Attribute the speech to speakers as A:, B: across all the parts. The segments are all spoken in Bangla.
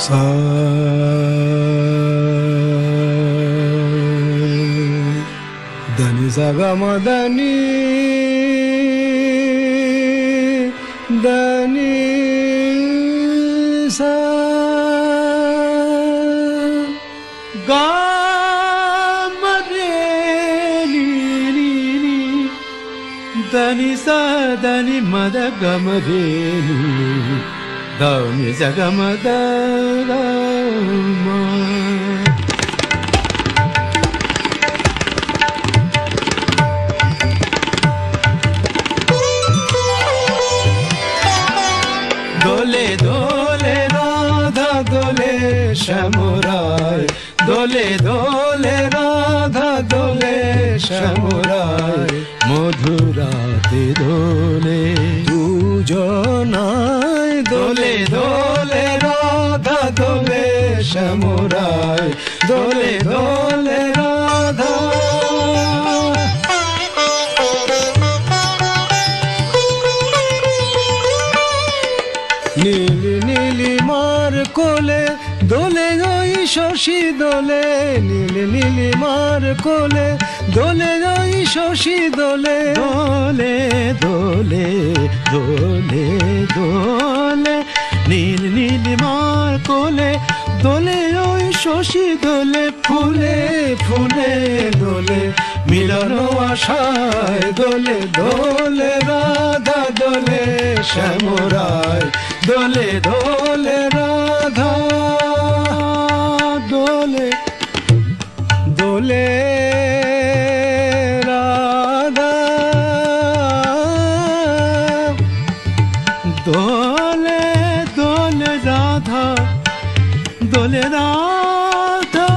A: সা దని సగమ దని దని సా గమ రే ని ని ని దని సా దని మద గమ రే ని దని సగమ ద మా দোলে দোলে রাধা দোলে শ্যামরায় দোলে দোলে রাধা দোলে শ্যামরায় মধুরাতে দোলে দুজনায় দোলে দোলে রাধা দোলে শ্যামরায় দোলে দোলে রাধা নীলি নীলি মার কোলে দোলে ওই শশী দোলে নীলি নীলি মার কোলে দোলে ওই শশী দোলে দোলে দোলে দোলে দোলে নীলি নীলি মার কোলে দোলে ওই শশী দোলে ফুলে ফুলে দোলে মিলন আশায় দোলে দোলে রাধা দোলে শ্যামরায় দোলে দোলে রাধা দোলে দোলে রাধা দোলে দোলে রাধা দোলে রাধা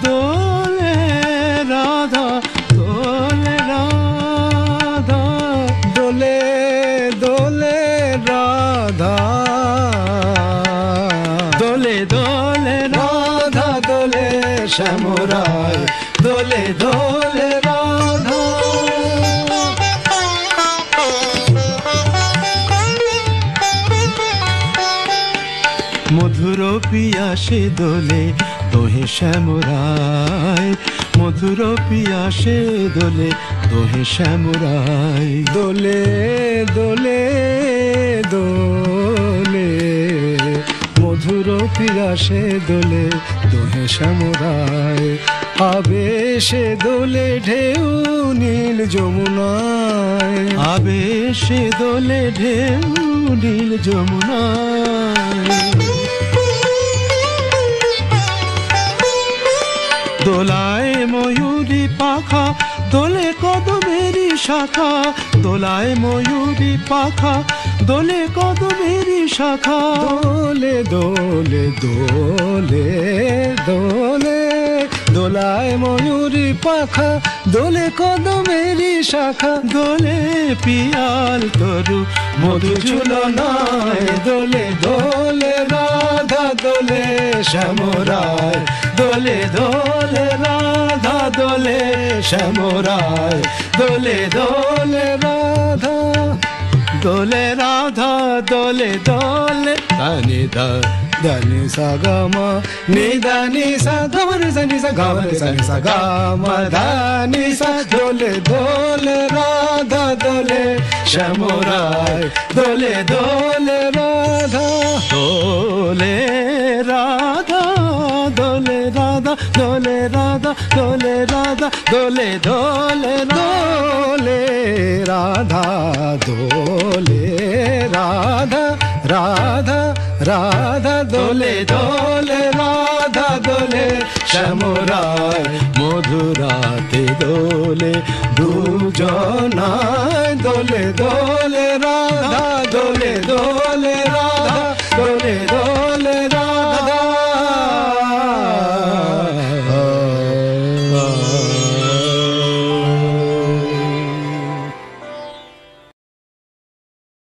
A: দোলে রাধা দোলে রাধা দোলে দোলে রাধা দোলে দোলে রাধা দোলে শ্যামরায় দোলে দোলে রাধা মধুর পিয়াসে দোলে দোহে শ্যামরায় মধুর পিয়াসে দোলে দোহে শ্যামরায় দোলে দোলে দোলে মধুর পিয়াসে দোলে দোহে শ্যামরায় আবেশে দোলে ঢেউ নীল যমুনায় আবেশে দোলে ঢেউ নীল যমুনায় দোলায় ময়ূরী পাখা দোলে কদমেরই শাখা দোলায় ময়ূরী পাখা দোলে কদমেরই শাখা দোলে দোলে দোলে দোলে দোলায় ময়ূরী পাখা দোলে কদমেরই শাখা দোলে পিয়াল তরু মধু ঝুলনায় দোলে দোলে রাধা দোলে শ্যামরায় দোলে দোলে রাধা দোলে শ্যামরায় দোলে দোলে রাধা দোলে রাধা দোলে দোলে দানি দা দানি সা গা মা নি দানি সা গা মা রে সা নি সা গা মা রে সা নি সা গা মা দানি সা দোলে দোলে রাধা দোলে শ্যামরায় দোলে দোলে রাধা দোলে রাধা দোলে রাধা দোলে রাধা দোলে রাধা দোলে দোলে দোলে রাধা দোলে রাধা রাধা রাধা দোলে দোলে রাধা দোলে শ্যামরায় মধুরাতে দোলে দুজনায় দোলে দোলে রাধা দোলে দোলে রাধা